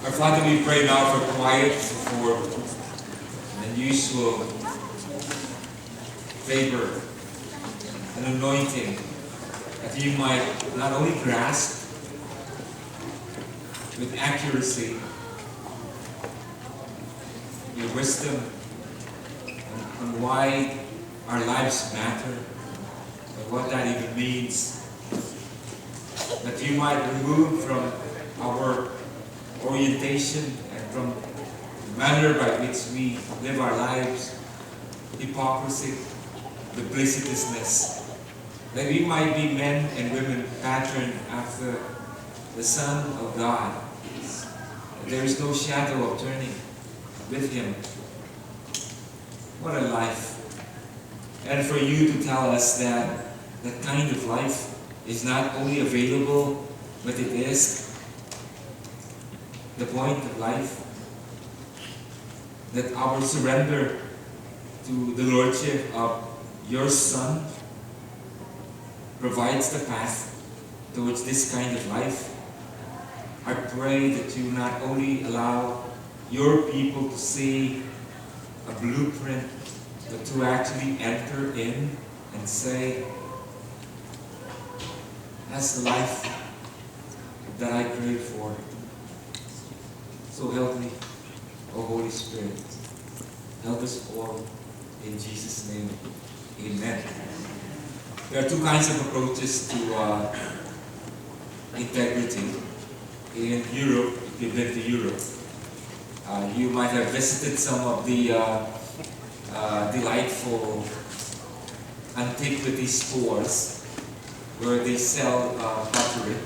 Our Father, we pray now for quiet, for unusual favor and anointing, that you might not only grasp with accuracy your wisdom on why our lives matter and what that even means, that you might remove from our orientation and from the manner by which we live our lives hypocrisy, duplicitousness, that we might be men and women patterned after the Son of God. There is no shadow of turning with Him. What a life. And for you to tell us that that kind of life is not only available, but it is the point of life. That our surrender to the Lordship of your Son provides the path towards this kind of life. I pray that you not only allow your people to see a blueprint, but to actually enter in and say, that's the life that I crave for. So help me, O Holy Spirit. Help us all in Jesus' name. Amen. There are two kinds of approaches to integrity. In Europe, if you've been to Europe, you might have visited some of the delightful antiquity stores where they sell pottery.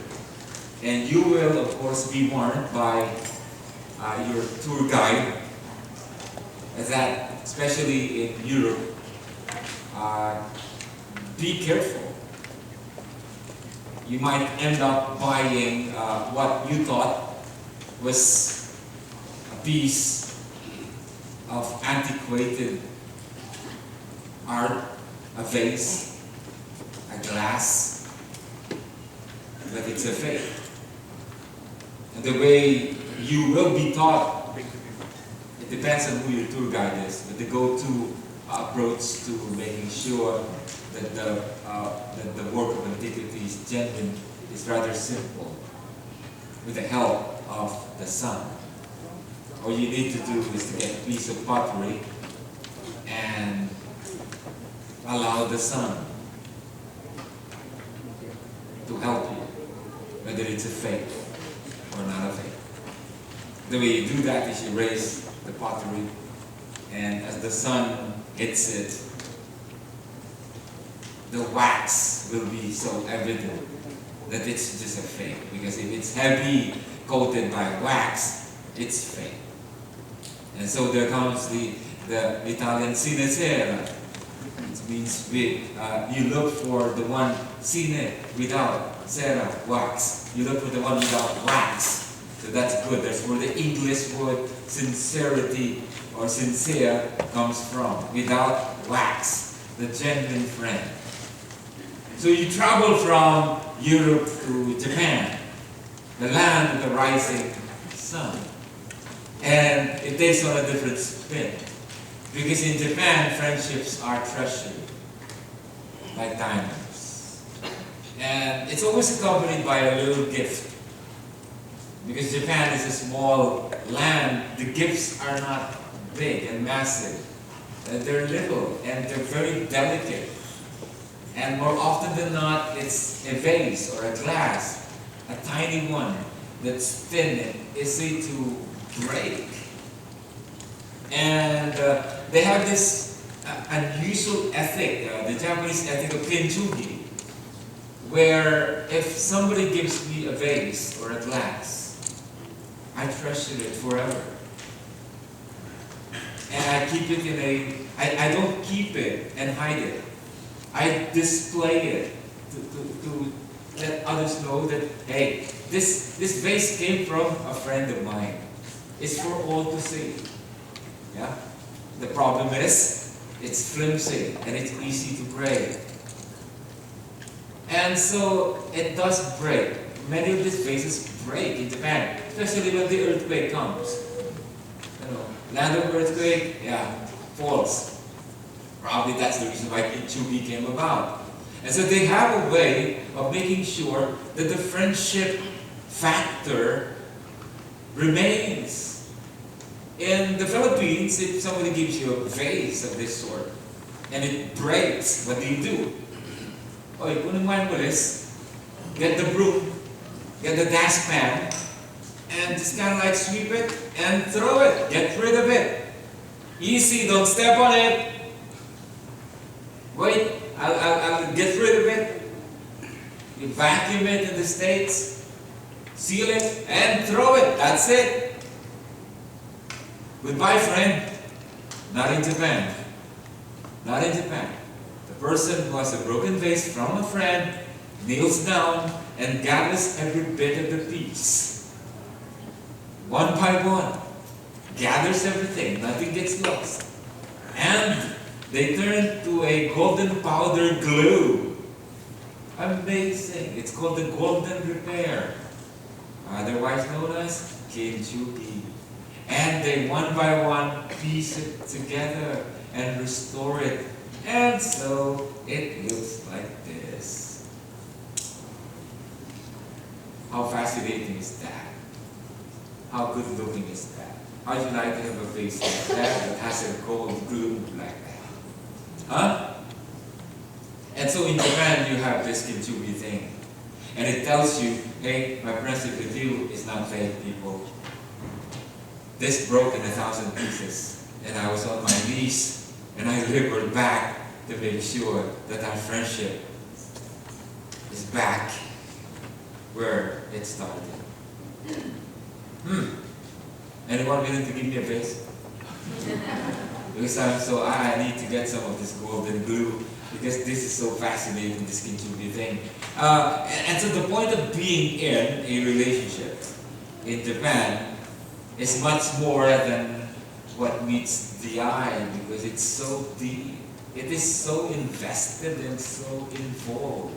And you will, of course, be warned by your tour guide that, especially in Europe, be careful. You might end up buying what you thought was a piece of antiquated art, a vase, a glass, but it's a fake. And the way you will be taught, it depends on who your tour guide is, but the go-to approach to making sure that the work of antiquity is genuine is rather simple. With the help of the sun. All you need to do is to get a piece of pottery and allow the sun to help you, whether it's a fake or not a fake. The way you do that is you raise the pottery, and as the sun hits it, the wax will be so evident that it's just a fake. Because if it's heavy coated by wax, it's fake. And so there comes the Italian sine cera. It means you look for the one sine, without, cera, wax. You look for the one without wax. So that's good. That's where the English word sincerity or sincere comes from. Without wax, the genuine friend. So you travel from Europe to Japan, the land of the rising sun. And it takes on a different spin. Because in Japan, friendships are treasured like diamonds. And it's always accompanied by a little gift. Because Japan is a small land, the gifts are not big and massive. They're little and they're very delicate. And more often than not, it's a vase or a glass, a tiny one that's thin and easy to break. And they have this unusual ethic, the Japanese ethic of kintsugi, where if somebody gives me a vase or a glass, I treasure it forever. And I keep it in I don't keep it and hide it. I display it to let others know that, hey, this vase came from a friend of mine. It's for all to see. Yeah? The problem is, it's flimsy and it's easy to break. And so it does break. many of these vases break in Japan, especially when the earthquake comes. Land of earthquake, yeah, falls. Probably that's the reason why Kinchugi came about. And so they have a way of making sure that the friendship factor remains. In the Philippines, if somebody gives you a vase of this sort and it breaks, what do? Oy, kunang man mo this, get the broom, get the dustpan, and just kind of like sweep it and throw it. Get rid of it. Easy, don't step on it. Wait, I'll get rid of it. You vacuum it in the States, seal it, and throw it. That's it. Goodbye, friend. Not in Japan. Not in Japan. The person who has a broken vase from a friend kneels down and gathers every bit of the piece. One by one, gathers everything, nothing gets lost. And they turn to a golden powder glue. Amazing. It's called the golden repair, otherwise known as Kinchugi. And they one by one piece it together and restore it. And so it looks like this. How fascinating is that? How good looking is that? How'd you like to have a face like that has a gold glue like that? Huh? And so in Japan you have this Kinchugi thing. And it tells you, hey, my friendship with you is not fake, people. This broke in 1,000 pieces. And I was on my knees and I labored back to make sure that our friendship is back where it started. Anyone willing to give me a vase? Because I need to get some of this golden glue because this is so fascinating, this Kinchugi thing. And so the point of being in a relationship in Japan is much more than what meets the eye because it's so deep. It is so invested and so involved.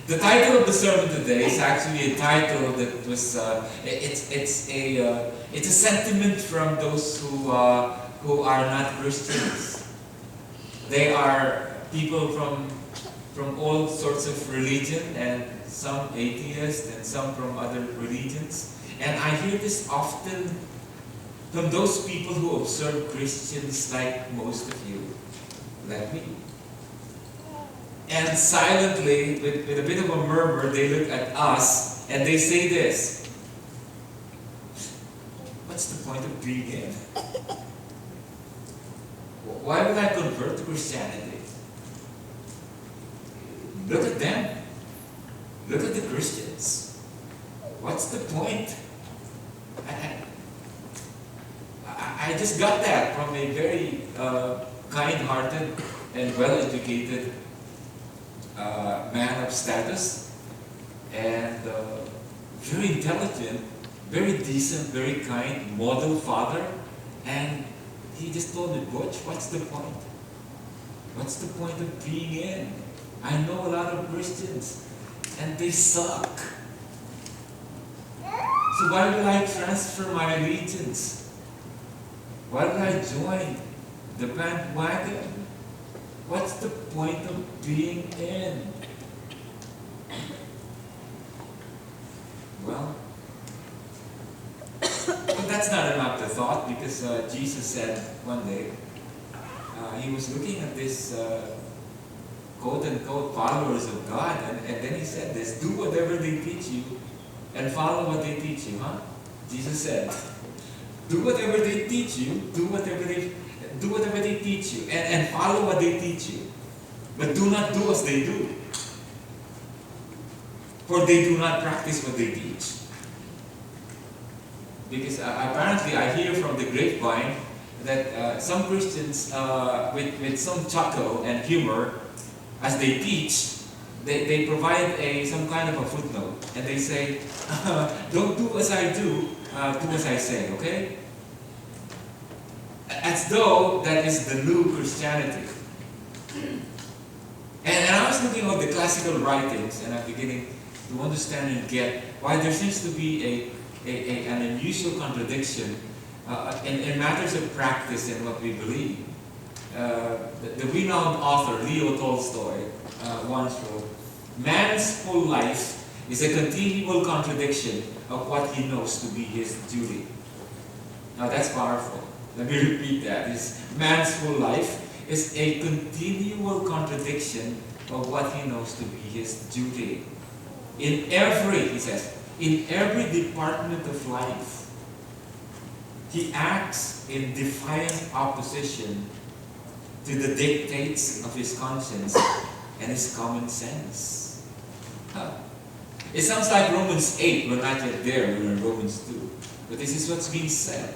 The title of the sermon today is actually a title that was, it's a sentiment from those who are not Christians. They are people from all sorts of religion and some atheists and some from other religions. And I hear this often from those people who observe Christians like most of you, like me. And silently, with a bit of a murmur, they look at us and they say this: what's the point of being in? Why would I convert to Christianity? Look at them. Look at the Christians. What's the point? I just got that from a very kind-hearted and well-educated man of status, and very intelligent, very decent, very kind, model father. And he just told me, Butch, what's the point? What's the point of being in? I know a lot of Christians and they suck. So why will I transfer my allegiance? Why will I join the bandwagon? What's the point of being in? Well, but that's not an afterthought, because Jesus said one day, he was looking at this quote-unquote followers of God, and then he said this: do whatever they teach you and follow what they teach you, huh? Jesus said, do whatever they teach you, do whatever they teach you, and follow what they teach you. But do not do as they do, for they do not practice what they teach. Because apparently I hear from the grapevine that some Christians, with some chuckle and humor, as they teach, they provide some kind of a footnote, and they say, don't do as I do, do as I say, okay? As though that is the new Christianity. And I was looking at the classical writings, and I'm beginning to understand and get why there seems to be an unusual contradiction in matters of practice and what we believe. The renowned author Leo Tolstoy once wrote, "Man's whole life is a continual contradiction of what he knows to be his duty." Now that's powerful. Let me repeat that. Man's whole life is a continual contradiction of what he knows to be his duty. In every, he says, in every department of life, he acts in defiant opposition to the dictates of his conscience and his common sense. It sounds like Romans 8, we're not yet there, we're in Romans 2. But this is what's being said.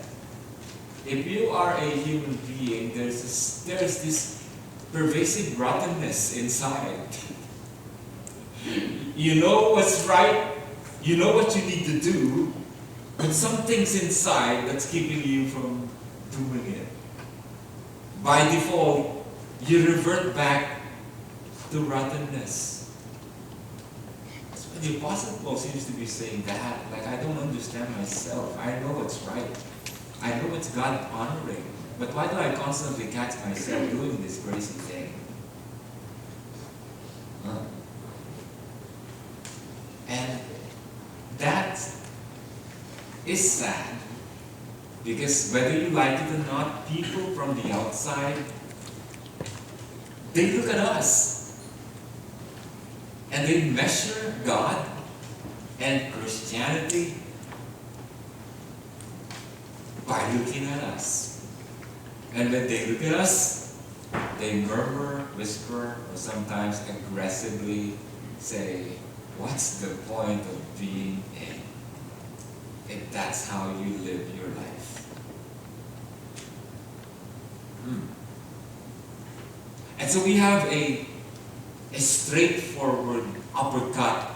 If you are a human being, there's this pervasive rottenness inside. You know what's right, you know what you need to do, but something's inside that's keeping you from doing it. By default, you revert back to rottenness. That's what the Apostle Paul seems to be saying that. Like, I don't understand myself. I know what's right. I know it's God honoring. But why do I constantly catch myself doing this crazy thing? And that is sad. Because whether you like it or not, people from the outside, they look at us and they measure God and Christianity by looking at us. And when they look at us, they murmur, whisper, or sometimes aggressively say, "What's the point of being in if that's how you live your life?" And so we have a straightforward uppercut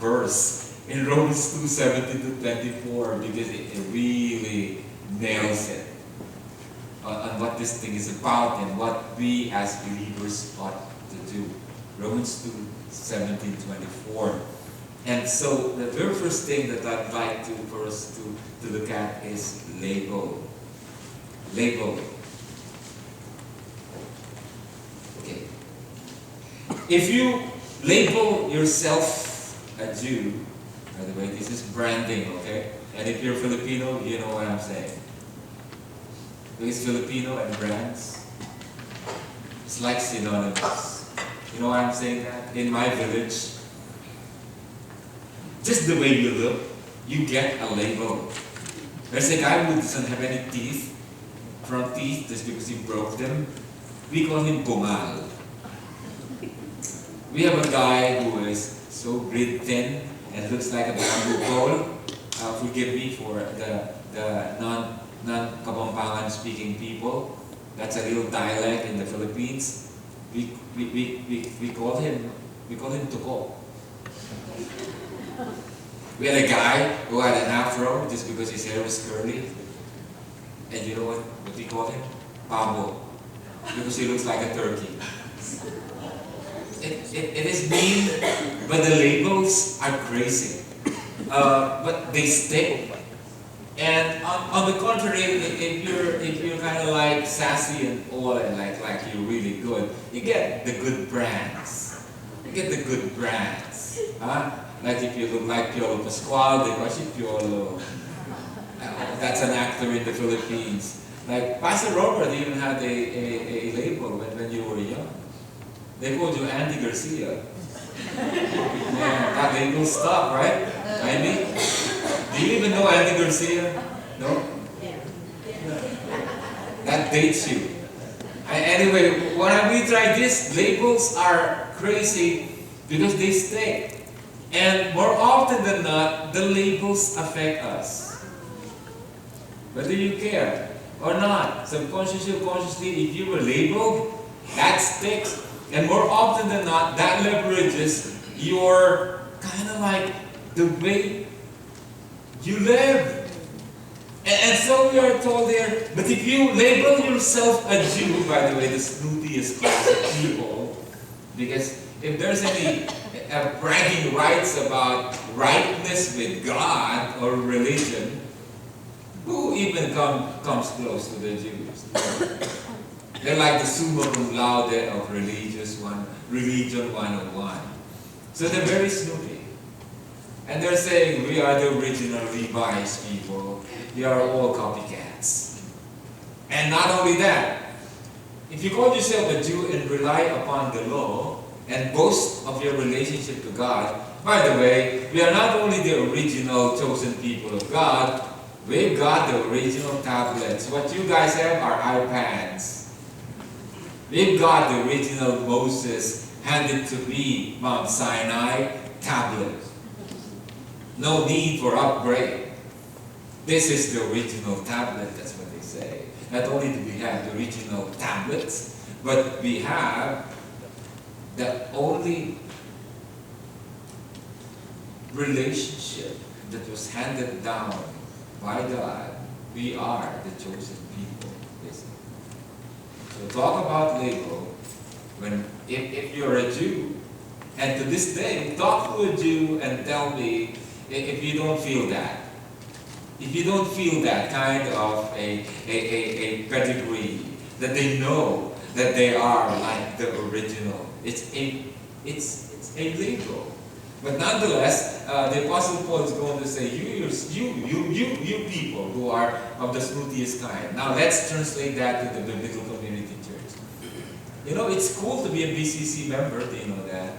verse in Romans 2:17-24 because it really nails it on what this thing is about and what we as believers ought to do. Romans 2:17-24. And so the very first thing that I'd like for us to look at is label. Label. Okay. If you label yourself a Jew, by the way, this is branding, okay? And if you're Filipino, you know what I'm saying. Because Filipino and brands, it's like synonymous. You know why I'm saying that? In my village, just the way you look, you get a label. There's a guy who doesn't have any teeth, front teeth, just because he broke them. We call him bungal. We have a guy who is so grid thin and looks like a bamboo pole. Forgive me for the non-Kapampangan speaking people. That's a real dialect in the Philippines. We call him Tuko. We had a guy who had an afro just because his hair was curly. And you know what we call him? Pabo. Because he looks like a turkey. It is mean, but the labels are crazy. But they stick. And on the contrary, if you're kind of like sassy and all and like you're really good, you get the good brands. You get the good brands. Like if you look like Piolo Pascual, they call you Piolo. That's an actor in the Philippines. Like Pastor Robert even had a label when you were young. They called you Andy Garcia. Yeah, that label stuck, right? Andy? Do you even know Andy Garcia? No? That dates you. Anyway, when we try this, labels are crazy because they stick. And more often than not, the labels affect us. Whether you care or not, subconsciously or consciously, if you were labeled, that sticks. And more often than not, that leverages your kind of like the way you live. And so we are told there, but if you label yourself a Jew, by the way, the snootiest class of people, because if there's any bragging rights about rightness with God or religion, who even comes close to the Jews? They're like the summa cum laude of religion 101. So they're very snoopy. And they're saying, we are the original Levi's people. You are all copycats. And not only that, if you call yourself a Jew and rely upon the law and boast of your relationship to God, by the way, we are not only the original chosen people of God, we've got the original tablets. What you guys have are iPads. We've got the original Moses handed to me, Mount Sinai, tablet. No need for upgrade. This is the original tablet, that's what they say. Not only do we have the original tablets, but we have the only relationship that was handed down by God. We are the chosen people. So talk about label. If you're a Jew, and to this day, talk to a Jew and tell me if you don't feel that. If you don't feel that kind of a pedigree, that they know that they are like the original. It's a label. But nonetheless, the Apostle Paul is going to say, you people who are of the snootiest kind. Now let's translate that to the biblical community church. You know, it's cool to be a BCC member, do you know that?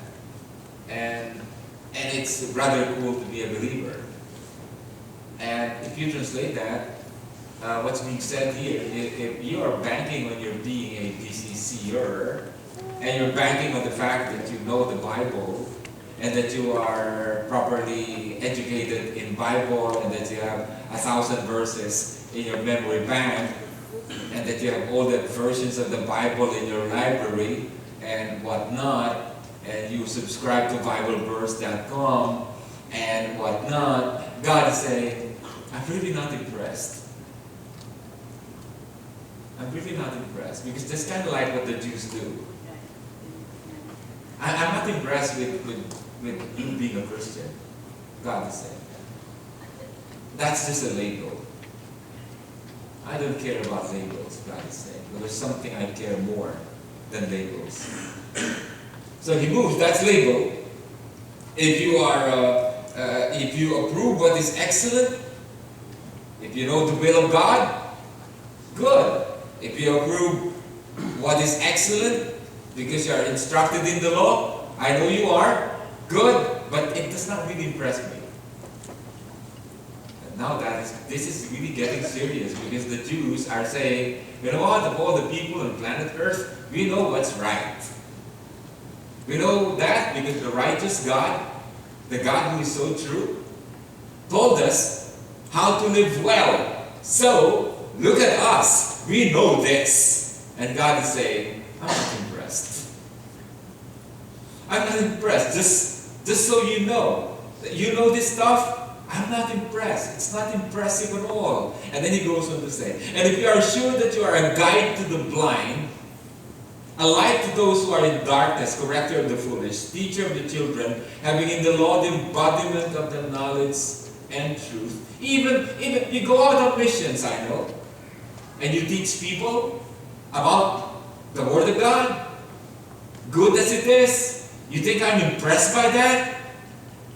And it's rather cool to be a believer. And if you translate that, what's being said here, if you are banking on your being a BCCer, and you're banking on the fact that you know the Bible, and that you are properly educated in Bible, and that you have 1,000 verses in your memory bank, and that you have all the versions of the Bible in your library, and whatnot, and you subscribe to BibleVerse.com, and whatnot, God is saying, I'm really not impressed. I'm really not impressed, because that's kind of like what the Jews do. I'm not impressed with you being a Christian. God is saying that's just a label. I don't care about labels, God is saying. But there's something I care more than labels. So he moves, that's label. If you approve what is excellent, if you know the will of God, good. If you approve what is excellent, because you are instructed in the law, I know you are, good, but it does not really impress me. And now this is really getting serious, because the Jews are saying, you know what, of all the people on planet Earth, we know what's right. We know that because the righteous God, the God who is so true, told us how to live well. So, look at us, we know this. And God is saying, I'm not impressed. I'm not impressed, just so you know. You know this stuff? I'm not impressed. It's not impressive at all. And then he goes on to say, and if you are sure that you are a guide to the blind, a light to those who are in darkness, corrector of the foolish, teacher of the children, having in the law the embodiment of the knowledge and truth. Even you go out on missions, I know, and you teach people about the Word of God, good as it is. You think I'm impressed by that?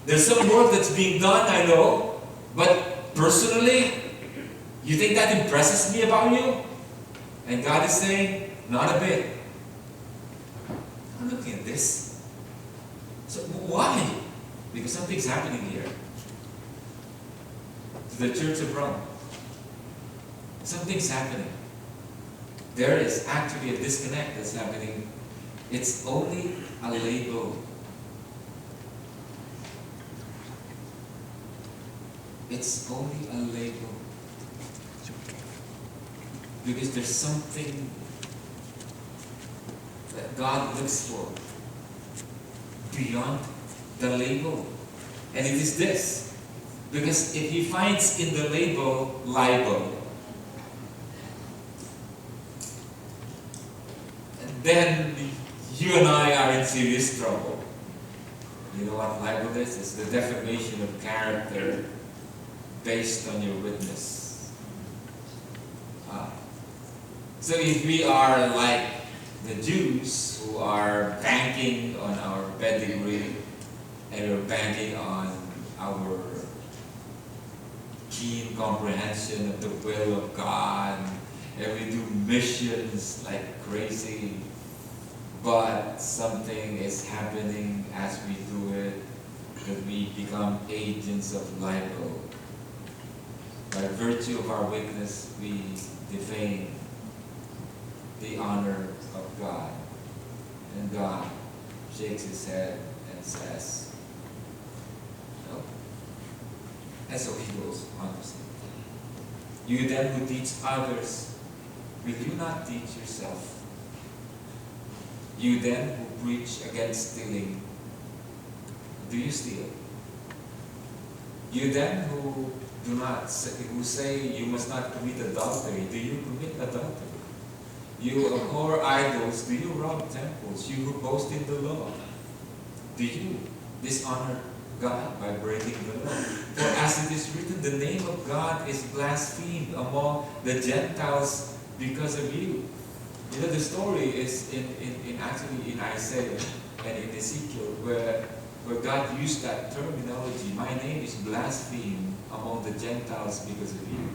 There's some work that's being done, I know, but personally, you think that impresses me about you? And God is saying, not a bit. I'm looking at this. So why? Because something's happening here. To the Church of Rome. Something's happening. There is actually a disconnect that's happening. It's only a label. It's only a label. Because there's something that God looks for beyond the label. And it is this. Because if he finds in the label libel, then you and I are in serious trouble. You know what libel is? It's the defamation of character based on your witness. So if we are like the Jews who are banking on our pedigree and we're banking on our keen comprehension of the will of God, and we do missions like crazy, but something is happening as we do it, that we become agents of libel. By virtue of our witness, we defame the honor of God. And God shakes his head and says, no. And so he goes on to say, you then who teach others, will you not teach yourself? You then who preach against stealing, do you steal? You then who say you must not commit adultery, do you commit adultery? You abhor idols, do you rob temples? You who boast in the law, do you dishonor God by breaking the law? For as it is written, the name of God is blasphemed among the Gentiles because of you. You know, the story is actually in Isaiah and in Ezekiel where God used that terminology. My name is blasphemed among the Gentiles because of you.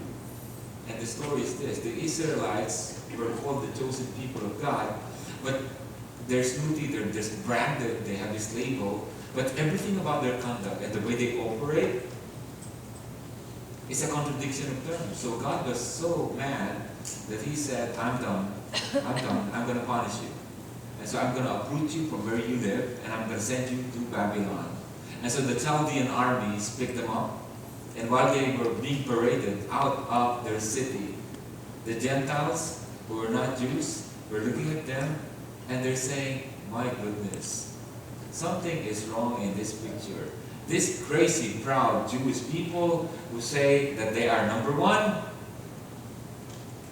And the story is this: the Israelites were called the chosen people of God, but there's nudity, there's branded, they have this label, but everything about their conduct and the way they operate is a contradiction of terms. So God was so mad that he said, I'm done, I'm going to punish you. And so I'm going to uproot you from where you live, and I'm going to send you to Babylon. And so the Chaldean armies picked them up, and while they were being paraded out of their city, the Gentiles who were not Jews were looking at them, and they're saying, my goodness, something is wrong in this picture. This crazy, proud Jewish people who say that they are number one,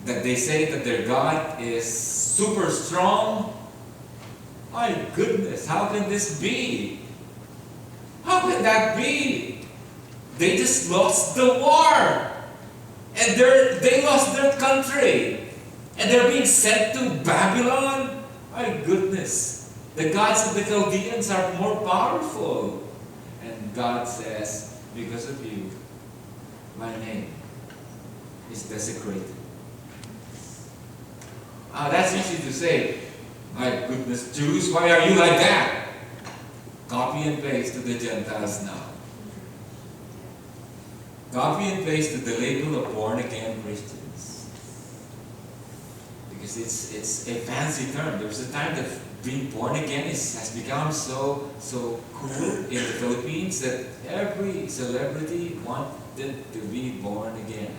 that they say that their God is super strong. My goodness, how can this be? How can that be? They just lost the war. And they lost their country. And they're being sent to Babylon. My goodness. The gods of the Chaldeans are more powerful. And God says, because of you, my name is desecrated. That's easy to say. My goodness, Jews, why are you like that? Copy and paste to the Gentiles now. Copy and paste to the label of born-again Christians. Because it's a fancy term. There was a time that being born again has become so cool in the Philippines that every celebrity wanted to be born again.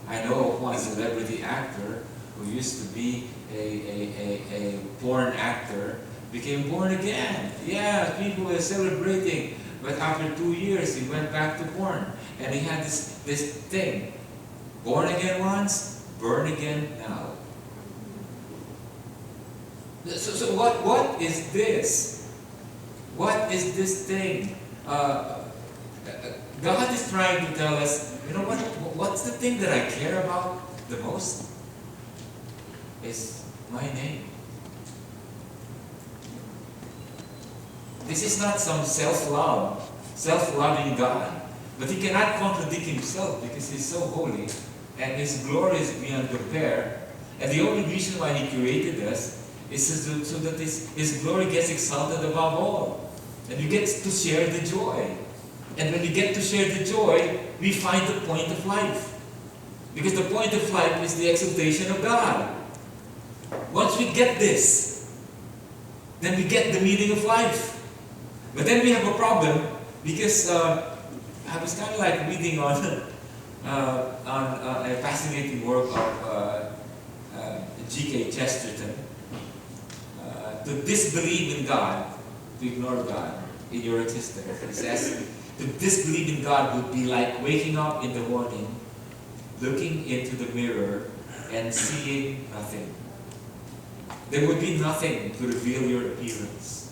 I know of one celebrity actor who used to be a porn actor, became born again. Yeah, people were celebrating. But after 2 years, he went back to porn. And he had this thing. Born again once, burn again now. So what is this? What is this thing? God is trying to tell us, you know what's the thing that I care about the most? Is my name. This is not some self-loving God. But he cannot contradict himself because he's so holy and his glory is beyond compare. And the only reason why he created us is so that his glory gets exalted above all. And we get to share the joy. And when we get to share the joy, we find the point of life. Because the point of life is the exaltation of God. Once we get this, then we get the meaning of life. But then we have a problem because I was kind of like reading on a fascinating work of G.K. Chesterton. To disbelieve in God, to ignore God in your existence. He says, to disbelieve in God would be like waking up in the morning, looking into the mirror, and seeing nothing. There would be nothing to reveal your appearance.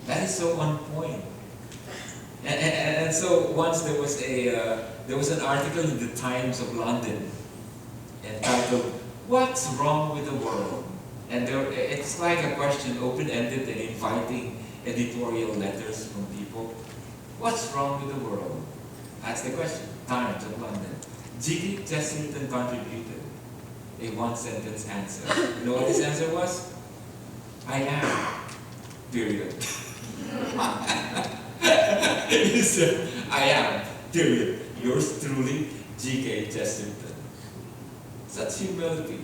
That is so on point. And so once there was an article in the Times of London entitled "What's Wrong with the World?" And it's like a question, open-ended and inviting editorial letters from people. What's wrong with the world? That's the question. Times of London. G.K. Chesterton contributed a one-sentence answer. You know what his answer was? I am. Period. He said, I am. Period. Yours truly, G.K. Chesterton. Such humility.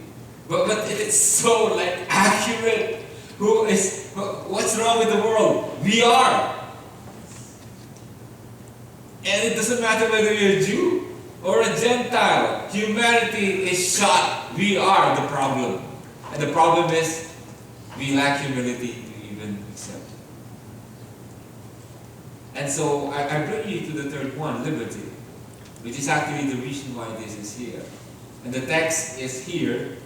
But it is so like accurate. What's wrong with the world? We are. And it doesn't matter whether you're a Jew or a Gentile. Humanity is shot. We are the problem. And the problem is, we lack humility to even accept it. And so, I bring you to the third one, liberty, which is actually the reason why this is here. And the text is here.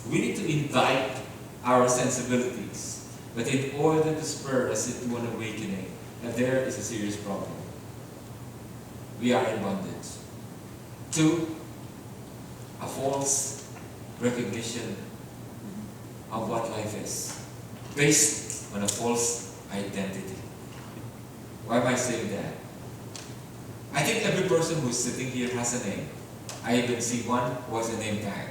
We need to indict our sensibilities. But in order to spur us into an awakening, and there is a serious problem. We are in bondage. 2, a false recognition of what life is, based on a false identity. Why am I saying that? I think every person who's sitting here has a name. I even see one who has a name tag.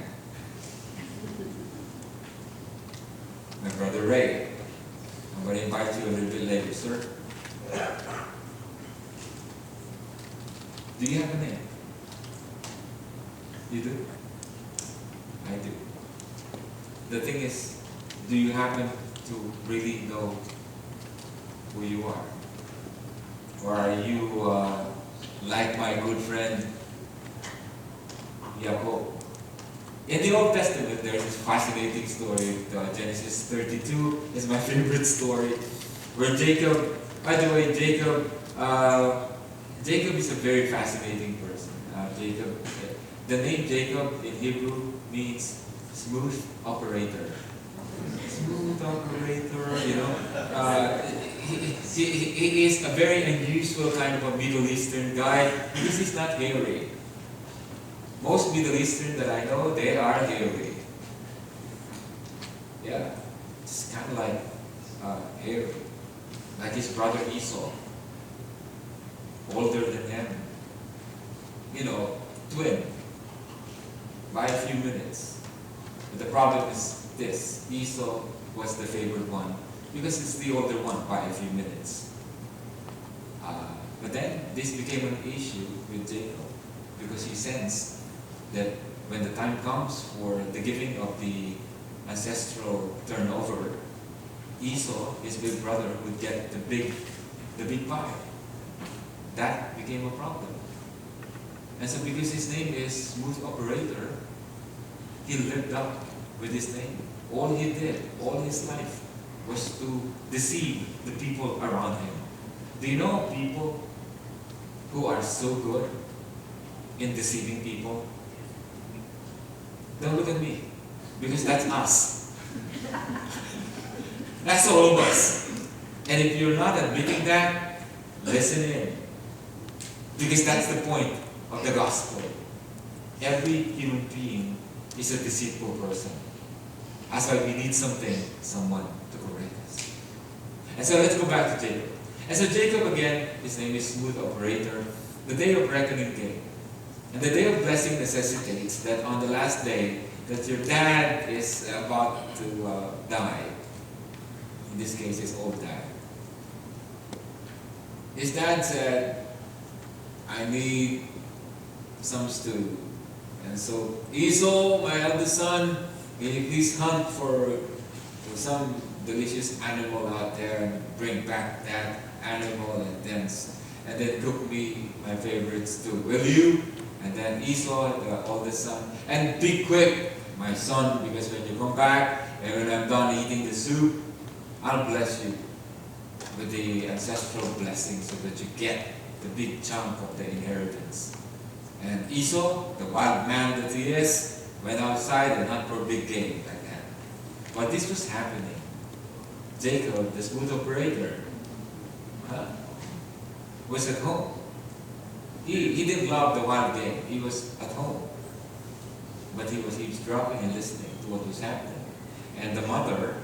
My brother Ray. I'm going to invite you a little bit later, sir. Do you have a name? You do? I do. The thing is, do you happen to really know who you are? Or are you like my good friend Jacob? In the Old Testament, there's this fascinating story. Genesis 32 is my favorite story, where Jacob, by the way, Jacob is a very fascinating person. The name Jacob in Hebrew means smooth operator. Smooth operator, you know. He is a very unusual kind of a Middle Eastern guy because he's not hairy. Most Middle Eastern that I know, they are hairy. Yeah, it's kind of like hairy, like his brother Esau, older than him. You know, twin, by a few minutes. But the problem is this: Esau was the favored one because it's the older one by a few minutes. But then this became an issue with Jacob because he sensed that when the time comes for the giving of the ancestral turnover, Esau, his big brother, would get the big pie. That became a problem. And so because his name is Smooth Operator, he lived up with his name. All he did, all his life, was to deceive the people around him. Do you know people who are so good in deceiving people? Don't look at me, because that's us. That's all of us. And if you're not admitting that, listen in. Because that's the point of the gospel. Every human being is a deceitful person. That's why we need someone to correct us. And so let's go back to Jacob. And so Jacob again, his name is Smooth Operator. The day of reckoning came. And the day of blessing necessitates that on the last day, that your dad is about to die. In this case, his old dad. His dad said, I need some stew. And so, Esau, my eldest son, can you please hunt for some delicious animal out there and bring back that animal and then cook me my favorite stew. Will you? And then Esau, the oldest son, and be quick, my son, because when you come back and when I'm done eating the soup, I'll bless you with the ancestral blessing so that you get the big chunk of the inheritance. And Esau, the wild man that he is, went outside and hunted for big game like that. But this was happening. Jacob, the smooth operator, huh? Was at home. He didn't love the wild game. He was at home. But he was eavesdropping and listening to what was happening. And the mother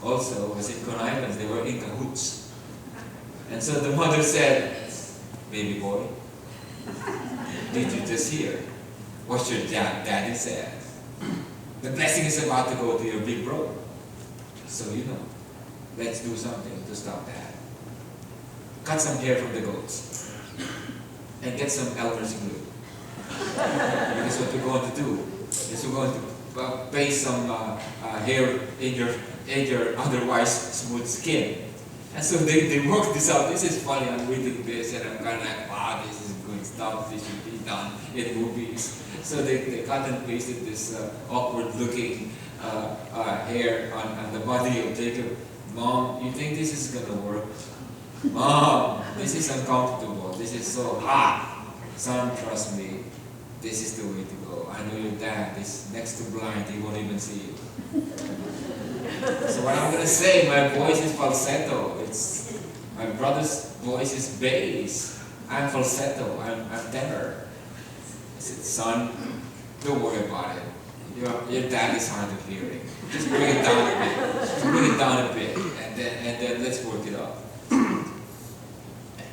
also was in connivance. They were in cahoots. And so the mother said, "Baby boy, did you just hear what your daddy said? The blessing is about to go to your big bro. So let's do something to stop that. Cut some hair from the goats and get some elder's glue. Because what we're going to do is we're going to paste some hair in your otherwise smooth skin." And so they worked this out. This is funny. I'm reading this and I'm kind of like, wow, this is good stuff. This should be done in movies. So they cut and pasted this awkward looking hair on the body of Jacob. "Mom, you think this is going to work? Mom, this is uncomfortable. This is so hot. Son, trust me. This is the way to go. I know your dad is next to blind. He won't even see you." So what I'm going to say, my voice is falsetto. My brother's voice is bass. I'm falsetto. I'm tenor. I said, "Son, don't worry about it. Your dad is hard of hearing. Just bring it down a bit. Just bring it down a bit, and then let's work it up.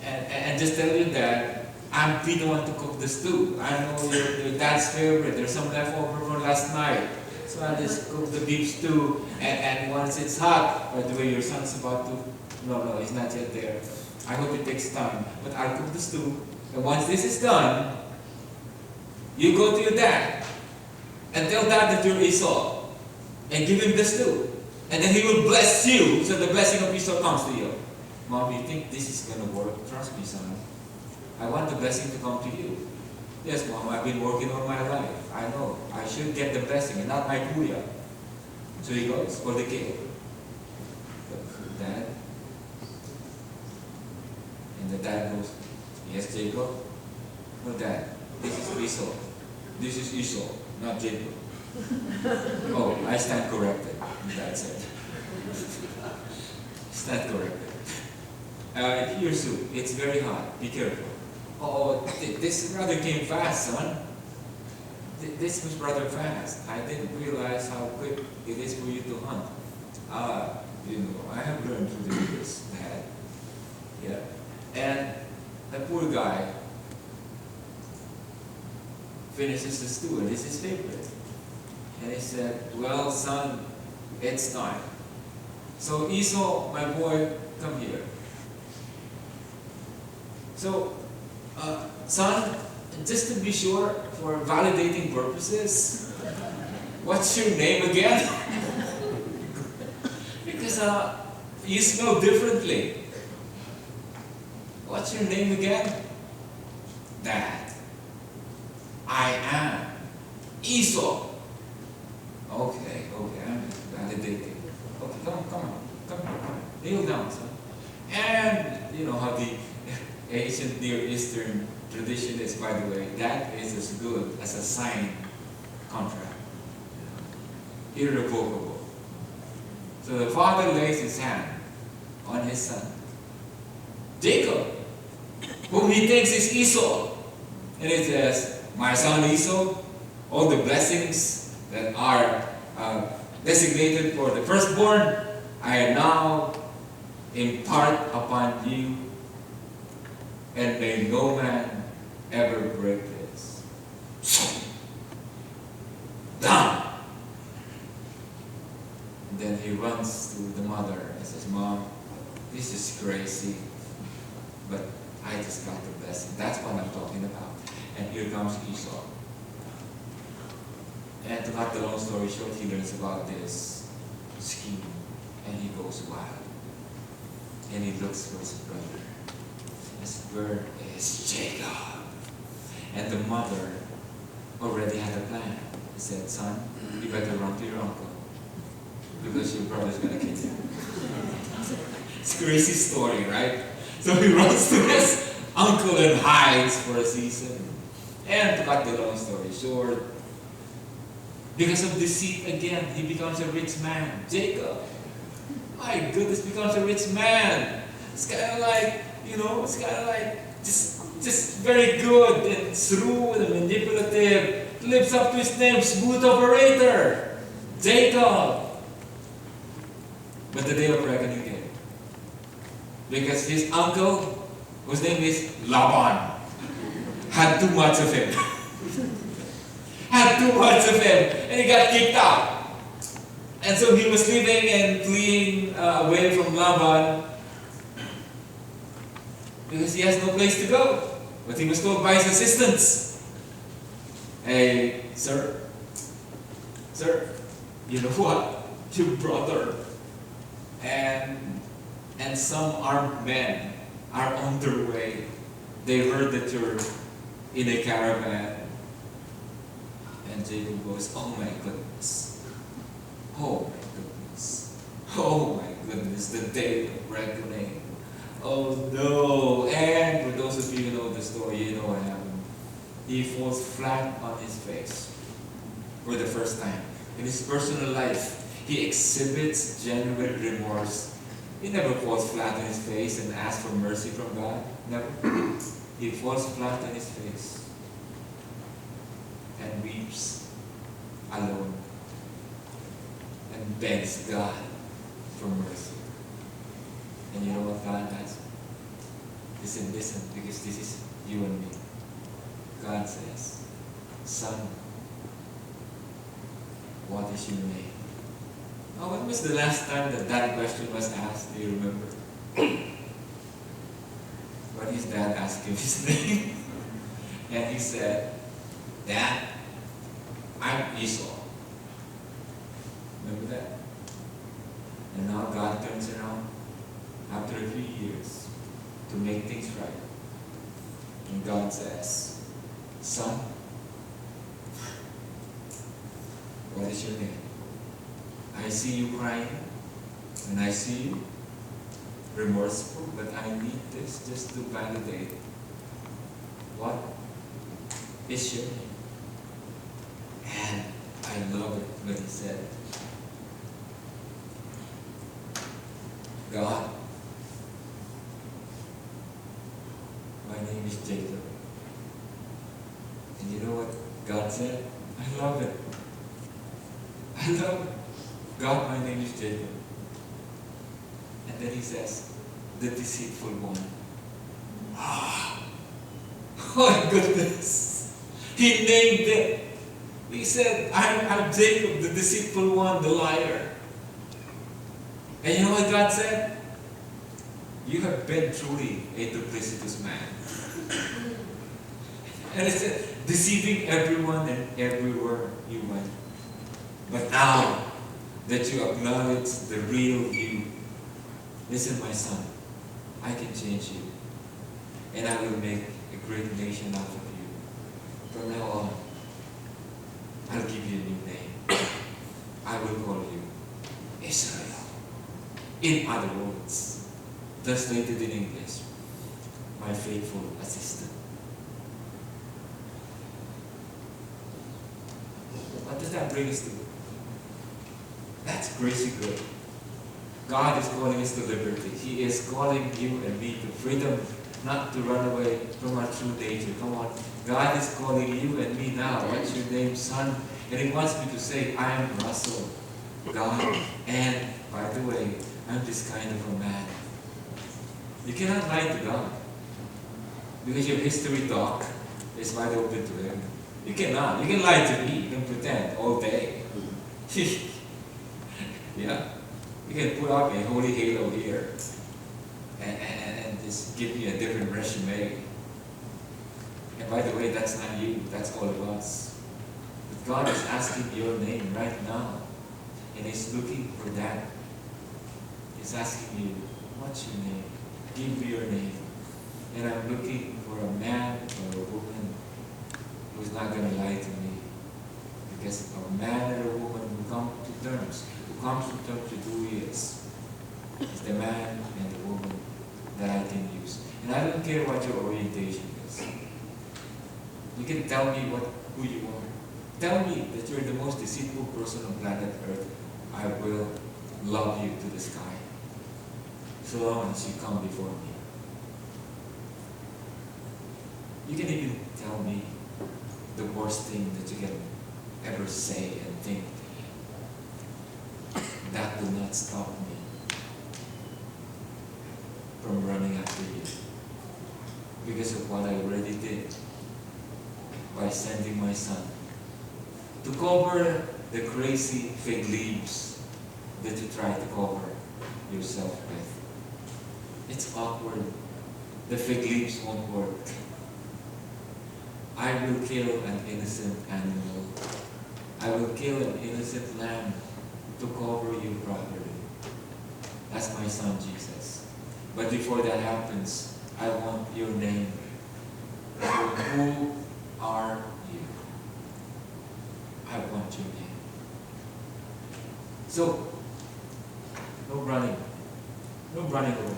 And just tell your dad, I'm the one to cook the stew. I know your dad's favorite. There's some leftover from last night. So I just cook the beef stew, and once it's hot, by the way, your son's about to, no, he's not yet there. I hope it takes time, but I'll cook the stew. And once this is done, you go to your dad and tell dad that you're Esau and give him the stew. And then he will bless you, so the blessing of Esau comes to you." "Mom, you think this is going to work? Trust me, son. I want the blessing to come to you." "Yes, Mom, I've been working all my life. I know. I should get the blessing and not my kuya." So he goes for the king. "Dad?" And the dad goes, "Yes, Jacob?" "No, Dad. This is Esau. This is Esau, not Jacob." "Oh, I stand corrected," the dad said. "Stand corrected. Here, soup. It's very hot. Be careful." "Oh, this rather came fast, son. This was rather fast. I didn't realize how quick it is for you to hunt. I have learned through the years, Dad." Yeah. And the poor guy finishes the stew, and it's his favorite. And he said, "Well, son, it's time. So Esau, my boy, come here. So, son, just to be sure, for validating purposes, what's your name again?" Because you smell differently. "What's your name again?" "Dad, I am Esau." Okay, I'm validating. Okay, come on. Kneel down, son. And you know how the ancient Near Eastern tradition is, by the way, that is as good as a signed contract. Irrevocable. So the father lays his hand on his son, Jacob, whom he thinks is Esau. And it says, "My son Esau, all the blessings that are designated for the firstborn, I now impart upon you, and may no man ever break this." Done! And then he runs to the mother and says, "Mom, this is crazy, but I just got the blessing. That's what I'm talking about." And here comes Esau. And to cut the long story short, he learns about this scheme, and he goes wild. And he looks for his brother. Where is Jacob? And the mother already had a plan. He said, "Son, you better run to your uncle, because your brother's going to kill you." It's a crazy story, right? So he runs to his uncle and hides for a season. And to cut the long story short, because of deceit again, he becomes a rich man. Jacob, my goodness, becomes a rich man. It's kind of like, it's kind of like just very good and shrewd and manipulative. Lives up to his name, smooth operator, Jacob. But the day of reckoning came. Because his uncle, whose name is Laban, had too much of him. Had too much of him. And he got kicked out. And so he was living and fleeing away from Laban because he has no place to go. But he was told by his assistants, hey, sir, you know what? Your brother and some armed men are on their way. They heard that you're in a caravan. And Jacob goes, oh my goodness. Oh my goodness. Oh my goodness, the day of reckoning. Oh no. And for those of you who know the story, you know what happened. He falls flat on his face for the first time. In his personal life, he exhibits genuine remorse. He never falls flat on his face and asks for mercy from God. Never. He falls flat on his face and weeps alone and begs God for mercy. And you know what God does? Listen, because this is you and me. God says, son, what is your name? Now, when was the last time that question was asked? Do you remember? When his dad asked him his name, and he said, Dad, I'm Esau. Remember that? And now God turns around after a few years to make things right. And God says, son, what is your name? I see you crying, and I see you remorseful, but I need this just to validate what is your name. And I love it when he said, God, my name is Jacob. And you know what God said? I love it. I love it. God, my name is Jacob. And then he says, the deceitful one. Ah, oh my goodness. He named it. He said, I'm Jacob, the deceitful one, the liar. And you know what God said? You have been truly a duplicitous man. And it said, deceiving everyone and everywhere you went. But now that you acknowledge the real you, listen, my son, I can change you. And I will make a great nation out of you. From now on, I'll give you a new name. I will call you Israel. In other words, translated in English, my faithful assistant. What does that bring us to? That's crazy good. God is calling us to liberty. He is calling you and me to freedom, not to run away from our true nature. Come on. God is calling you and me now. What's your name, son? And He wants me to say, I am Russell, God. And, by the way, I'm this kind of a man. You cannot lie to God. Because your history doc is wide open to Him. You cannot. You can lie to me. You can pretend all day. Yeah. You can put up a holy halo here and just give me a different resume. And by the way, that's not you. That's all of us. But God is asking your name right now. And He's looking for that. He's asking you, what's your name? Give me your name. And I'm looking for a man or a woman who's not going to lie to me. Because a man or a woman who comes to terms with who he is the man and the woman that I can use. And I don't care what your orientation is. You can tell me who you are. Tell me that you're the most deceitful person on planet Earth. I will love you to the sky. so long as you come before me. You can even tell me the worst thing that you can ever say and think. That will not stop me from running after you because of what I already did by sending my son to cover the crazy fig leaves that you try to cover yourself with. It's awkward. The fig leaves won't work. I will kill an innocent animal. I will kill an innocent lamb to cover you properly. That's my son Jesus. But before that happens, I want your name. Who are you? I want your name. So, no running. No running away.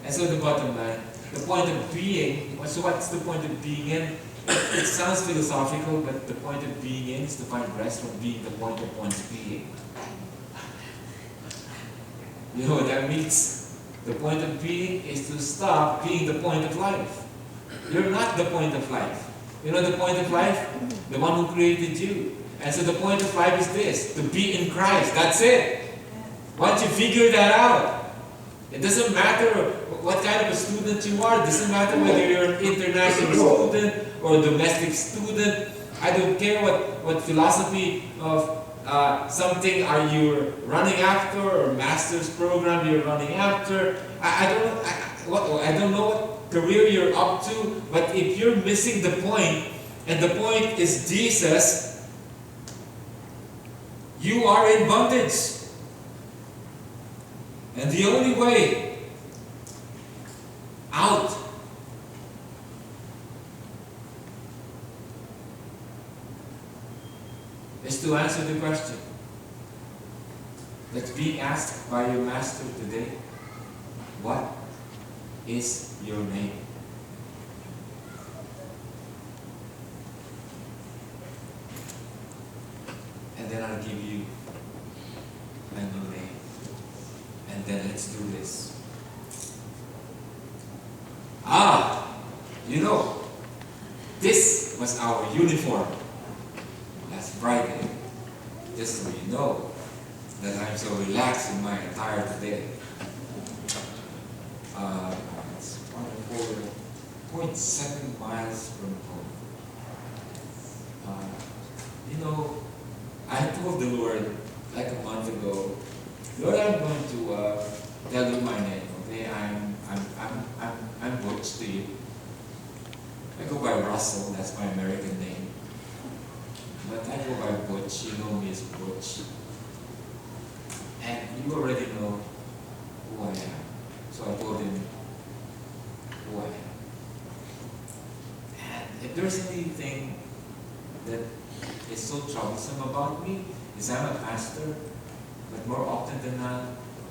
And so the bottom line, the point of being, so what's the point of being in? It sounds philosophical, but the point of being in is to find rest from being the point of one's being. You know what that means? The point of being is to stop being the point of life. You're not the point of life. You know the point of life? The one who created you. And so the point of life is this, to be in Christ. That's it. Once you figure that out, it doesn't matter what kind of a student you are. It doesn't matter whether you're an international student or a domestic student. I don't care what philosophy of something are you running after, or master's program you're running after. I don't know what career you're up to, but if you're missing the point, and the point is Jesus, you are in bondage. And the only way out is to answer the question that's being asked by your master today. What is your name? And then I'll give you a new name. And then let's do this. You know, this was our uniform last Friday. Just so you know that I'm so relaxed in my attire today. It's 1.7 miles from home. You know, I told the Lord like a month ago, Lord, I'm going to tell you my name. Okay, I'm Butch to you. I go by Russell. That's my American name. But I go by Butch. You know me as Butch. And you already know who I am. So I told him who I am. And if there's anything that is so troublesome about me, is I'm a pastor, but more often than not,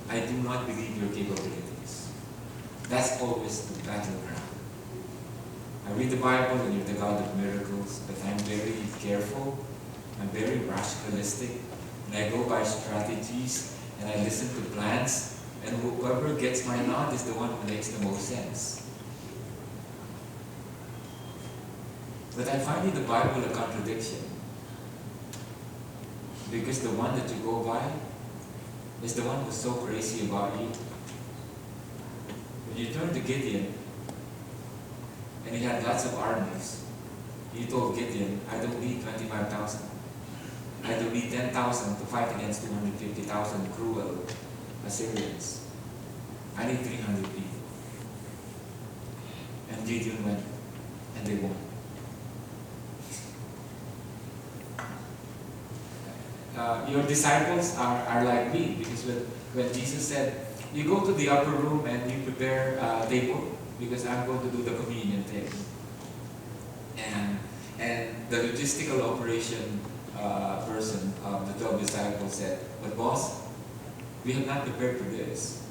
I do not believe your capabilities. That's always the battleground. I read the Bible and you're the God of miracles, but I'm very careful, I'm very rationalistic, and I go by strategies, and I listen to plans, and whoever gets my nod is the one who makes the most sense. But I find in the Bible a contradiction, because the one that you go by is the one who's so crazy about you. When you turn to Gideon, and he had lots of armies, he told Gideon, I don't need 25,000. I don't need 10,000 to fight against 250,000 cruel Assyrians. I need 300 people. And Gideon went, and they won. Your disciples are like me, because when Jesus said, you go to the upper room and you prepare a table, because I'm going to do the communion thing. And the logistical operation person of the 12 disciples said, but boss, we have not prepared for this.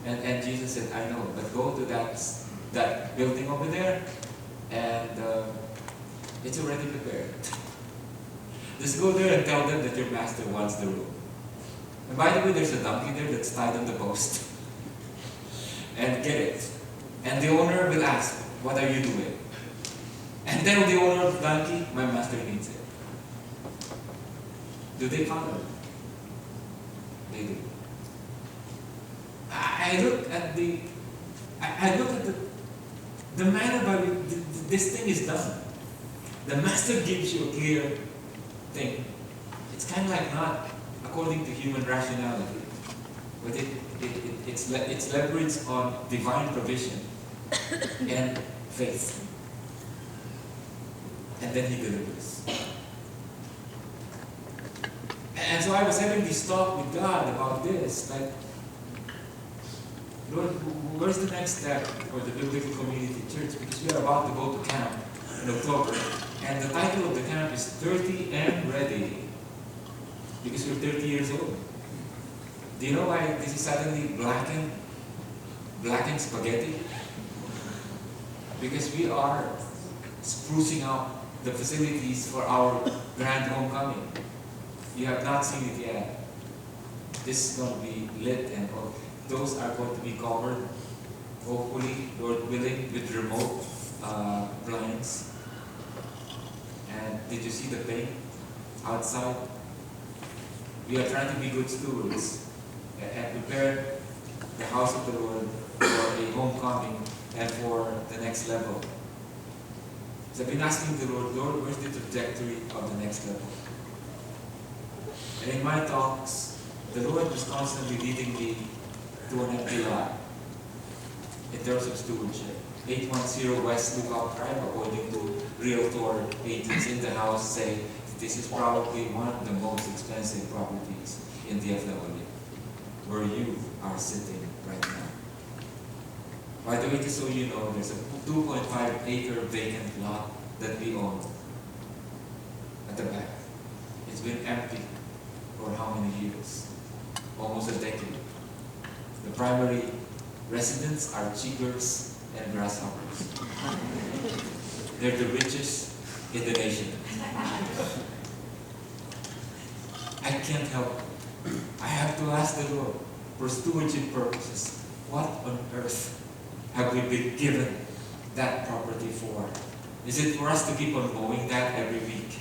And Jesus said, I know, but go to that building over there, and it's already prepared. Just go there and tell them that your master wants the room. And by the way, there's a donkey there that's tied on the post. and get it. And the owner will ask, what are you doing? And then the owner of the donkey, my master needs it. Do they follow? They do. I look at the manner by which this thing is done. The master gives you a clear thing. It's kind of like not according to human rationality, but it's leveraged on divine provision and faith. And then he delivers. And so I was having this talk with God about this, like, Lord, where's the next step for the Biblical Community Church? Because we are about to go to camp in October. And the title of the camp is 30 and Ready. Because we're 30 years old. Do you know why this is suddenly blackened spaghetti? Because we are sprucing up the facilities for our grand homecoming. You have not seen it yet. This is going to be lit, and those are going to be covered, hopefully, Lord willing, with remote blinds. And did you see the paint outside? We are trying to be good stewards and prepare the house of the Lord for a homecoming and for the next level. So I've been asking the Lord, where's the trajectory of the next level? And in my talks, the Lord was constantly leading me to an empty lot in terms of stewardship. 810 West Lookout Drive, according to realtor agents in the house, say this is probably one of the most expensive properties in DFW, where you are sitting right now. By the way, just so you know, there's a 2.5 acre vacant lot that we own at the back. It's been empty for how many years? Almost a decade. The primary residents are chiggers and grasshoppers. They're the richest in the nation. I can't help it. I have to ask the Lord, for stewardship purposes, what on earth have we been given that property for? Is it for us to keep on mowing that every week?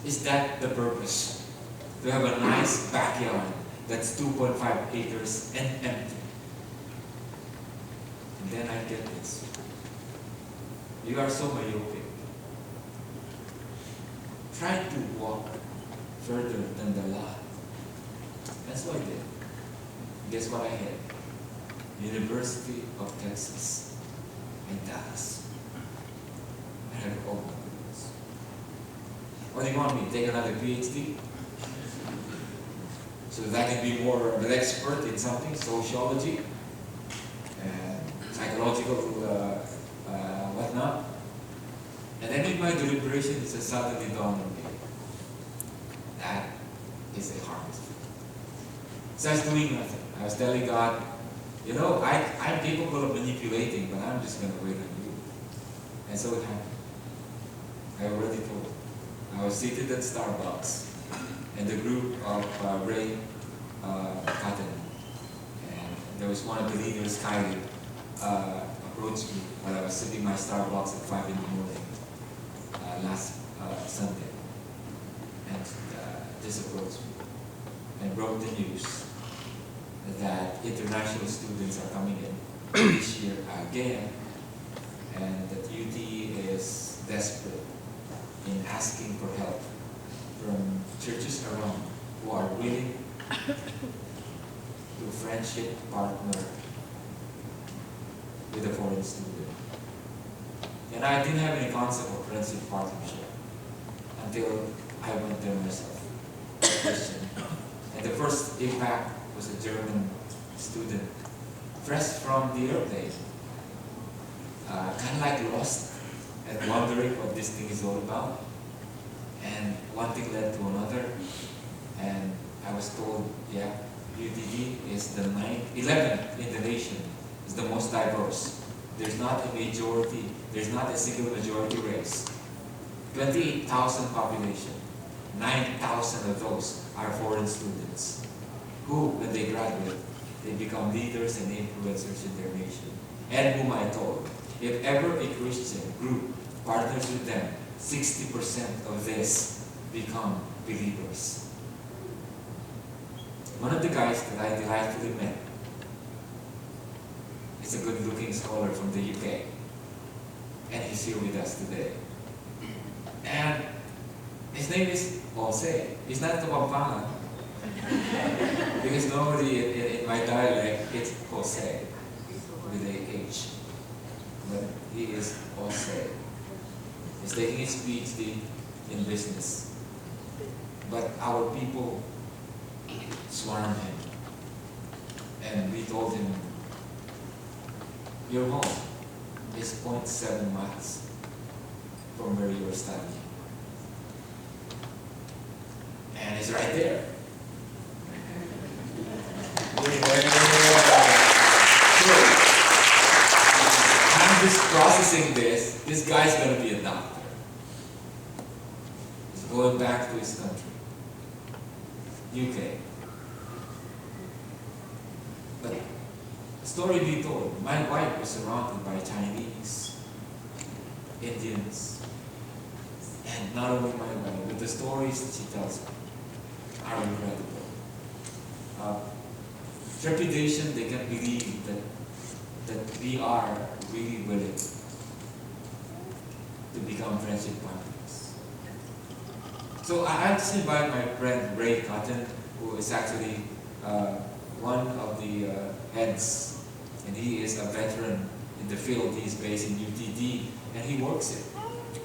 Is that the purpose? To have a nice backyard that's 2.5 acres and empty. And then I get this. You are so myopic. Try to walk further than the lot. That's what I did. Guess what I had? University of Texas in Dallas. I had, oh my goodness. What do you want me to take another PhD? So that I can be more of an expert in something, sociology, and psychological whatnot. And then in my deliberation, it just suddenly dawned on me. That is a harvest. So I was doing nothing. I was telling God, you know, I'm capable of manipulating, but I'm just going to wait on you. And so it happened. I already told you. I was seated at Starbucks, and the group of Ray Cotton, and there was one of the leaders, Kylie, approached me while I was sipping my Starbucks at 5 in the morning last Sunday, and just approached me and broke the news that international students are coming in this year again, and that UT is desperate in asking for help from churches around who are willing to friendship partner with a foreign student. And I didn't have any concept of friendship partnership until I went there myself, a Christian. And the first impact was a German student, fresh from the airplane, kind of like lost and wondering what this thing is all about. And one thing led to another, and I was told, yeah, UTD is the 11th in the nation, is the most diverse. There's not a majority, there's not a single majority race. 28,000 population, 9,000 of those are foreign students, who, when they graduate, They become leaders and influencers in their nation. And whom I told, if ever a Christian group partners with them, 60% of this become believers. One of the guys that I delightfully met is a good-looking scholar from the UK. And he's here with us today. And his name is Jose. He's not Kapampangan. Because normally in my dialect, it's Jose with a H. But he is Jose. He's taking his PhD in business. But our people swarmed him. And we told him, your home is 0.7 miles from where you are studying. And it's right there. I'm just processing this. This guy's going to be a doctor. He's going back to his country, UK. But story be told, my wife was surrounded by Chinese, Indians, and not only my wife, but the stories that she tells me are incredible. Trepidation, they can believe that we are really willing to become friendship partners. So I just invite my friend Ray Cotton, who is actually one of the heads, and he is a veteran in the field. He's based in UTD, and he works it.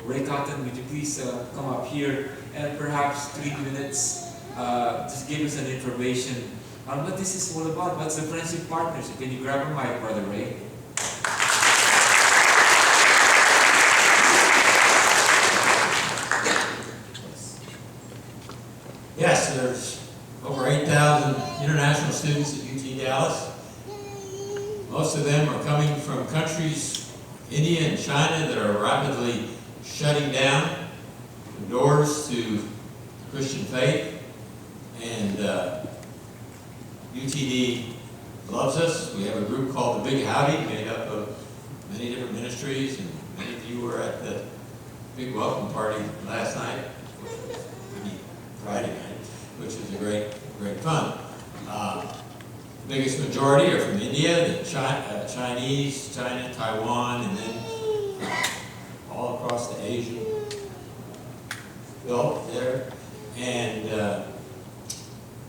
Ray Cotton, would you please come up here and perhaps 3 minutes just give us an information on what this is all about. What's the friendship partnership? Can you grab a mic, Brother Ray? Yes, there's over 8,000 international students at UT Dallas. Most of them are coming from countries, India and China, that are rapidly shutting down the doors to Christian faith. And UTD loves us. We have a group called the Big Howdy, made up of many different ministries, and many of you were at the big welcome party last night, Friday night, which was a great fun. The biggest majority are from India, the Chinese, China, Taiwan, and then all across the Asian Gulf there. And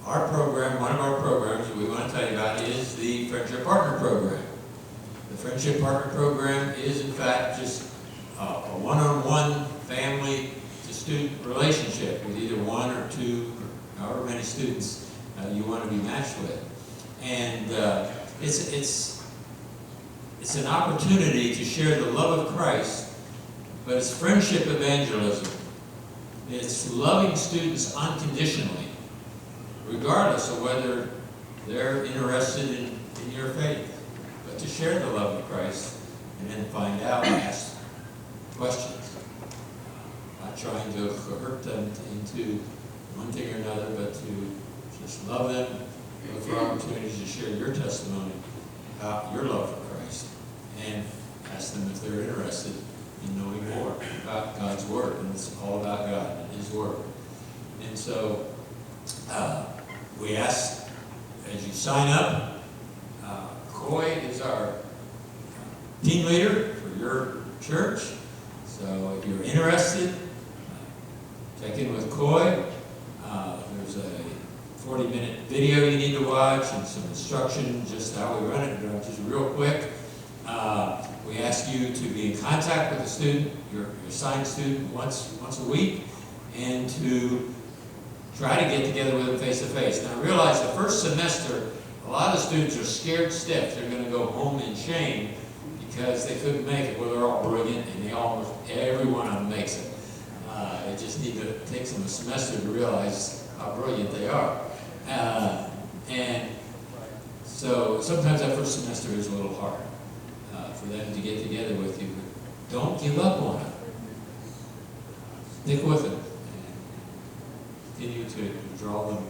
our program, one of our programs that we want to tell you about is the Friendship Partner Program. The Friendship Partner Program is in fact just a one-on-one family to student relationship with either one or two, or however many students you want to be matched with. And it's an opportunity to share the love of Christ, but it's friendship evangelism. It's loving students unconditionally, regardless of whether they're interested in your faith, but to share the love of Christ and then find out and ask questions. Not trying to hurt them into one thing or another, but to just love them, look for opportunities to share your testimony about your love for Christ, and ask them if they're interested in knowing more about God's Word. And it's all about God and His Word. And so we ask, as you sign up, Coy is our team leader for your church. So if you're interested, check in with Coy. There's a 40-minute video you need to watch and some instruction just how we run it. Just real quick, we ask you to be in contact with the student, your assigned student, once a week, and to try to get together with them face to face. Now realize the first semester, a lot of students are scared stiff. They're going to go home in shame because they couldn't make it. Well, they're all brilliant, and almost every one of them makes it. They just need to take some a semester to realize how brilliant they are. And so sometimes that first semester is a little hard for them to get together with you. But don't give up on them. Stick with them. Continue to draw them,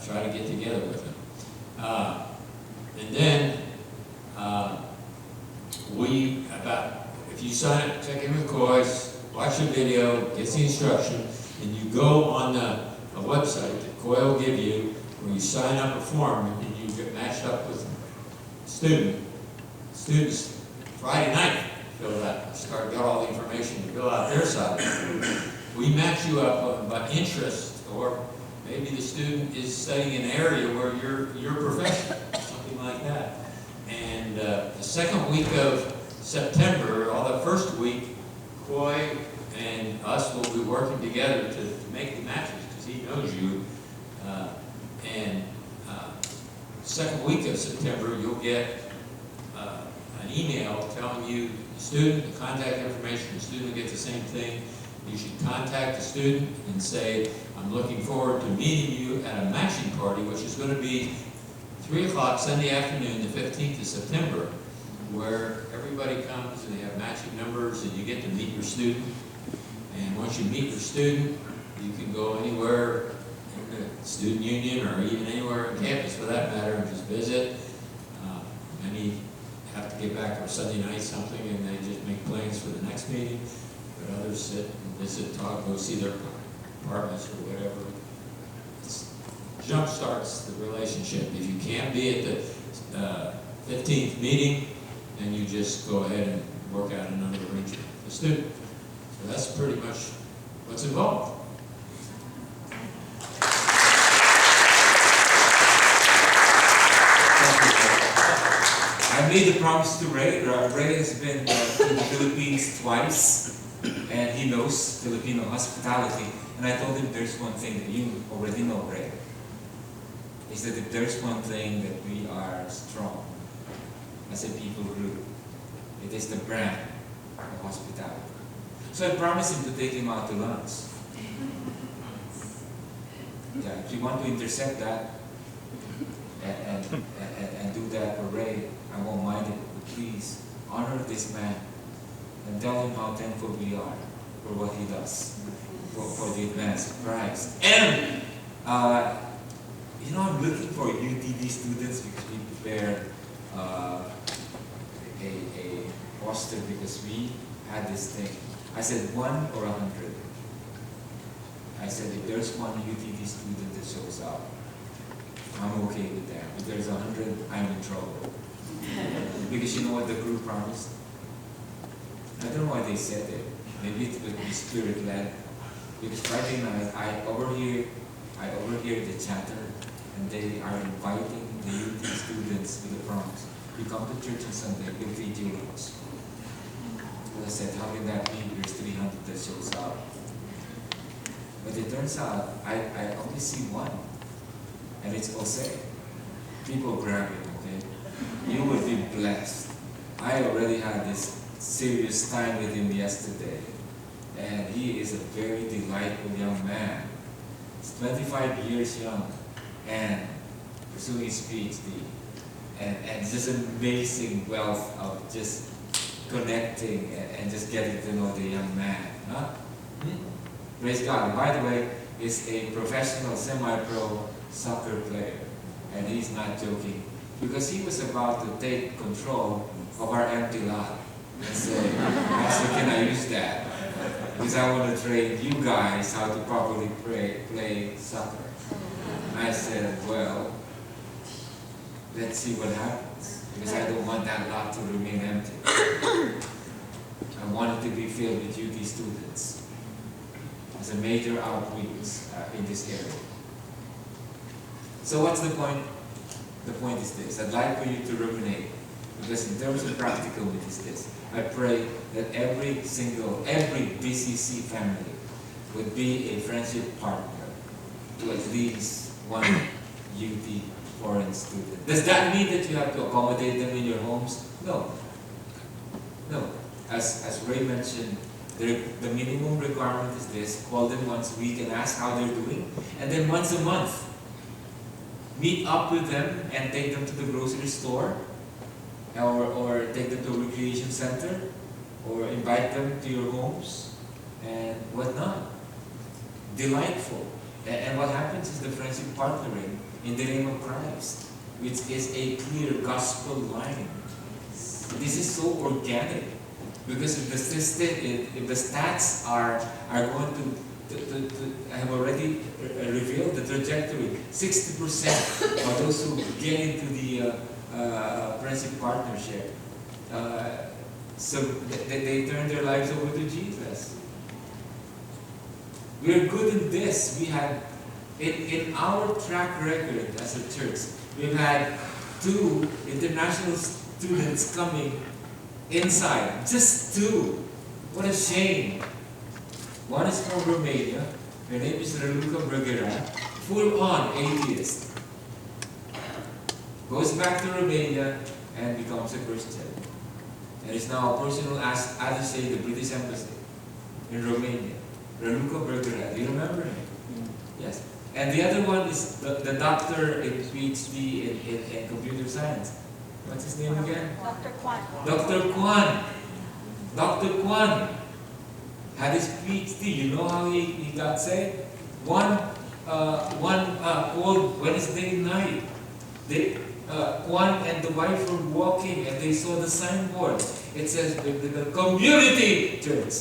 try to get together with them. And then if you sign up, check in with COIS, watch the video, get the instruction, and you go on a website that COI will give you, where you sign up a form and you get matched up with students Friday night. Got all the information to fill out their side. We match you up by interest, or maybe the student is studying an area where you're professional, something like that. And the second week of September, the first week, Coy and us will be working together to make the matches, because he knows you. Second week of September, you'll get an email telling you the student, the contact information. The student will get the same thing. You should contact the student and say, I'm looking forward to meeting you at a matching party, which is going to be 3 o'clock Sunday afternoon, the 15th of September, where everybody comes and they have matching numbers and you get to meet your student. And once you meet your student, you can go anywhere in the student union or even anywhere on campus for that matter and just visit. Many have to get back on Sunday night something and they just make plans for the next meeting. But others sit and visit, talk, go see their partners or whatever. It jump starts the relationship. If you can't be at the 15th meeting, then you just go ahead and work out another arrangement with the student. So that's pretty much what's involved. I made a promise to Ray. Ray has been in the Philippines twice, and he knows Filipino hospitality. And I told him there's one thing that you already know, Ray, is that if there's one thing that we are strong as a people group, it is the brand of hospitality. So I promised him to take him out to lunch. Yeah, if you want to intercept that and do that for Ray, I won't mind it. But please honor this man and tell him how thankful we are for what he does for the advance of Christ. And I'm looking for UTD students because we prepared a poster because we had this thing. I said 1 or 100. I said if there's one UTD student that shows up, I'm okay with that. If there's 100, I'm in trouble. Because you know what the group promised? I don't know why they said it. Maybe it would be spirit-led. Because Friday night, I overhear the chatter, and they are inviting the UTD students with a promise. You come to church on Sunday, we'll feed you lunch. I said, how can that be? There's 300 that shows up. But it turns out, I only see one. And it's Jose. People grab him, okay? You will be blessed. I already had this serious time with him yesterday. And he is a very delightful young man. He's 25 years young and pursuing his PhD. And just an amazing wealth of just connecting and just getting to know the young man. Huh? Praise God. And by the way, he's a professional semi-pro soccer player. And he's not joking. Because he was about to take control of our empty lot and say, Pastor, can I use that? Because I want to train you guys how to properly play soccer. I said, well, let's see what happens. Because I don't want that lot to remain empty. I want it to be filled with UT students as a major outreach in this area. So what's the point? The point is this. I'd like for you to ruminate. Because in terms of practical, it is this. I pray that every BCC family would be a friendship partner to at least one UT foreign student. Does that mean that you have to accommodate them in your homes? No. No. As Ray mentioned, the minimum requirement is this. Call them once a week and ask how they're doing. And then once a month, meet up with them and take them to the grocery store or take them to a recreation center or invite them to your homes and whatnot. Delightful. And what happens is the friendship partnering in the name of Christ. which is a clear gospel line. This is so organic, because if the stats are going to have already revealed the trajectory, 60% of those who get into the friendship partnership, so they turn their lives over to Jesus. We are good in this. We have, in our track record as a church, we've had 2 international students coming inside. Just 2. What a shame. One is from Romania. Her name is Raluca Bergera, full-on atheist. Goes back to Romania and becomes a Christian. And is now a personal attaché at the British Embassy in Romania. Raluca Bergera. Do you remember him? Yes. And the other one is the doctor in PhD in computer science. What's his name again? Dr. Kwan. Dr. Kwan. Dr. Kwan had his PhD. You know how he got saved? One cold Wednesday night, Kwan and the wife were walking and they saw the signboard. It says the community church.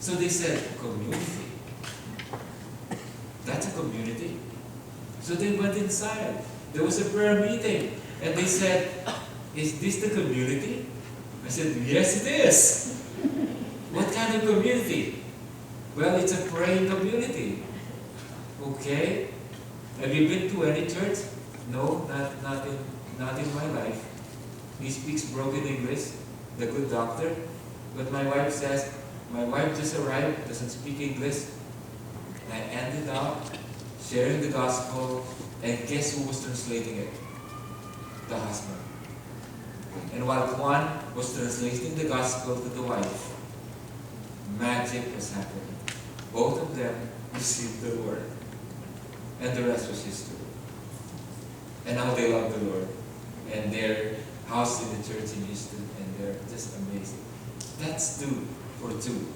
So they said, community? That's a community. So they went inside. There was a prayer meeting. And they said, is this the community? I said, yes it is. What kind of community? Well, it's a praying community. Okay. Have you been to any church? No, not in my life. He speaks broken English, the good doctor. But my wife says, my wife just arrived, doesn't speak English. I ended up sharing the gospel, and guess who was translating it? The husband. And while Kwan was translating the gospel to the wife, magic was happening. Both of them received the Lord. And the rest was history. And now they love the Lord. And they're housed in the church in Houston, and they're just amazing. That's 2 for 2.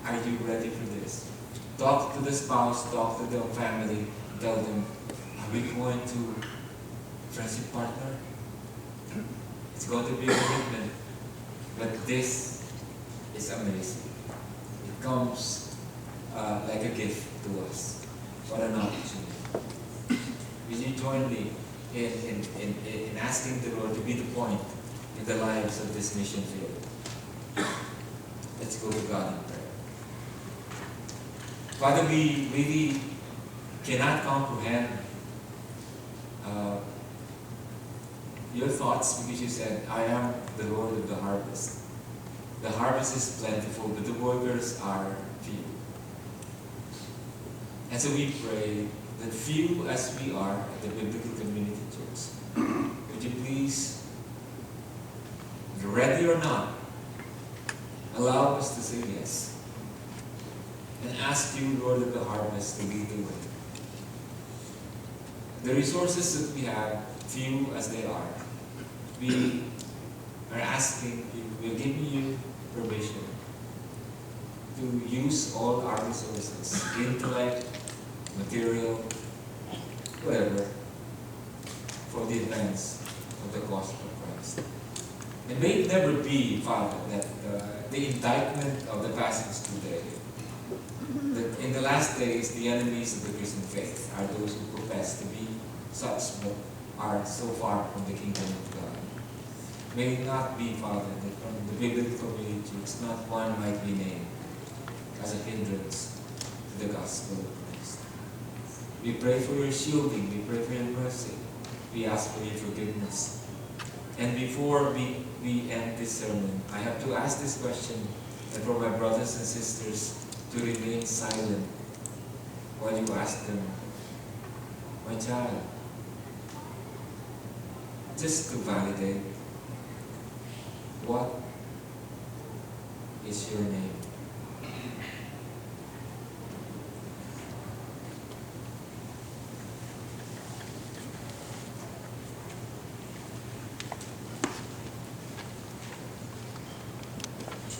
Are you ready for this? Talk to the spouse, talk to the family, tell them, are we going to friendship partner? It's going to be a commitment. But this is amazing. It comes like a gift to us. What an opportunity. Will you join me in asking the Lord to be the point in the lives of this mission field? Let's go to God in prayer. Father, we really cannot comprehend your thoughts, because you said, I am the Lord of the harvest. The harvest is plentiful, but the workers are few. And so we pray that few as we are at the Biblical Community Church, would you please, ready or not, allow us to say yes. And ask you, Lord of the harvest, to lead the way. The resources that we have, few as they are, we are asking you, we are giving you permission to use all our resources, intellect, material, whatever, for the advance of the gospel of Christ. And may it never be, Father, that the indictment of the passage today, that in the last days the enemies of the Christian faith are those who profess to be such but are so far from the kingdom of God. May it not be, Father, that from the biblical community, not one might be named as a hindrance to the gospel of Christ. We pray for your shielding, we pray for your mercy, we ask for your forgiveness. And before we end this sermon, I have to ask this question, and for my brothers and sisters to remain silent while you ask them, my child, just to validate, what is your name?